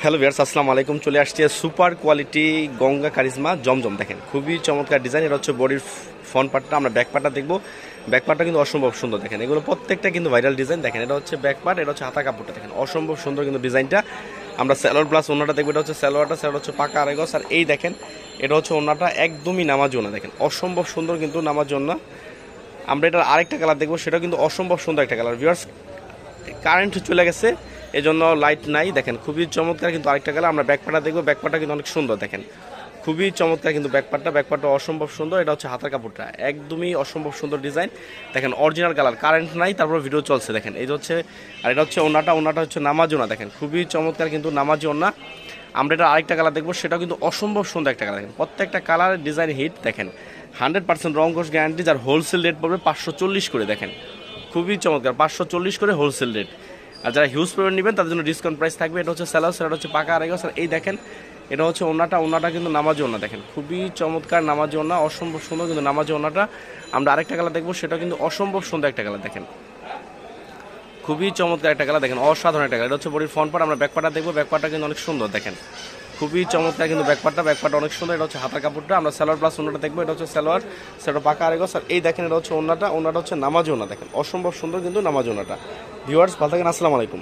Hello viewers, আসসালামু আলাইকুম। চলে আসছে সুপার কোয়ালিটি গঙ্গা কারিজমা জমজম। দেখেন খুবই চমৎকার ডিজাইন। এটা হচ্ছে বডির ফ্রন্ট পার্টটা, আমরা ব্যাক পার্টটা দেখবো। ব্যাক পার্টটা কিন্তু অসম্ভব সুন্দর। দেখেন এগুলো প্রত্যেকটা কিন্তু ভাইরাল ডিজাইন। দেখেন এটা হচ্ছে ব্যাক পার্ট, এটা হচ্ছে হাতা কাপড়টা। দেখেন অসম্ভব সুন্দর কিন্তু ডিজাইনটা। আমরা সালোয়ার প্লাস ওনাটা দেখবো। এটা হচ্ছে সালোয়ারটা, সালোয়ার হচ্ছে পাকা আড়াই গজ। আর এই দেখেন এটা হচ্ছে ওনাটা একদমই নামাজি ওনা। দেখেন অসম্ভব সুন্দর কিন্তু নামাজি ওনা। আমরা এটার আরেকটা কালার দেখবো, সেটা কিন্তু অসম্ভব সুন্দর একটা কালার। ভিউয়ার্স, কারেন্ট চলে গেছে এজন্য লাইট নাই। দেখেন খুবই চমৎকার কিন্তু আরেকটা কালার। আমরা ব্যাকপাটা দেখবো, ব্যাকপাটা কিন্তু অনেক সুন্দর। দেখেন খুবই চমৎকার কিন্তু ব্যাকপাটা অসম্ভব সুন্দর। এটা হচ্ছে হাতার কাপড়টা একদমই অসম্ভব সুন্দর ডিজাইন। দেখেন অরিজিনাল কালার, কারেন্ট নাই, তারপর ভিডিও চলছে। দেখেন এই হচ্ছে, আর এটা হচ্ছে ওনাটা হচ্ছে নামাজি ওনা। দেখেন খুবই চমৎকার কিন্তু নামাজি ওনা। আমরা এটা আরেকটা কালার দেখবো, সেটাও কিন্তু অসম্ভব সুন্দর একটা কালার। দেখেন প্রত্যেকটা কালারের ডিজাইন হিট। দেখেন 100% রং কোর্স গ্যারান্টি, যার হোলসেল রেট পড়বে 540 করে। দেখেন খুবই চমৎকার, 540 করে হোলসেল রেট। আর যারা হিউজ পেমেন্ট নেবেন তাদের জন্য ডিসকাউন্ট প্রাইস থাকবে। এটা হচ্ছে স্যালাস, এটা হচ্ছে পাকা আড়াই গজ। আর এই দেখেন এটা হচ্ছে ওনাটা কিন্তু নামাজি ওনা। দেখেন খুবই চমৎকার নামাজি ওনা, অসম্ভব সুন্দর কিন্তু নামাজি ওনাটা। আমরা আরেকটা কালার দেখবো, সেটা কিন্তু অসম্ভব সুন্দর একটা কালার। দেখেন খুবই চমৎকার একটা কালার। দেখেন অসাধারণ একটা কালার। এটা হচ্ছে বডির ফ্রন্ট পার্ট। আমরা ব্যাকপার্টটা দেখবো, ব্যাকপার্টটা কিন্তু অনেক সুন্দর। দেখেন খুবই চমৎকার কিন্তু ব্যাকপার্টটা অনেক সুন্দর। এটা হচ্ছে হাতার কাপড়টা। আমরা সালোয়ার প্লাস ওনাটা দেখবো। এটা হচ্ছে সালোয়ার, সেটা পাকা আড়াই গজ। আর এই দেখেন এটা হচ্ছে ওনাটা হচ্ছে নামাজি ওনা। দেখেন অসম্ভব সুন্দর কিন্তু নামাজি ওনাটা। ভিউয়ার্স ভালো থাকেন, আসসালামু আলাইকুম।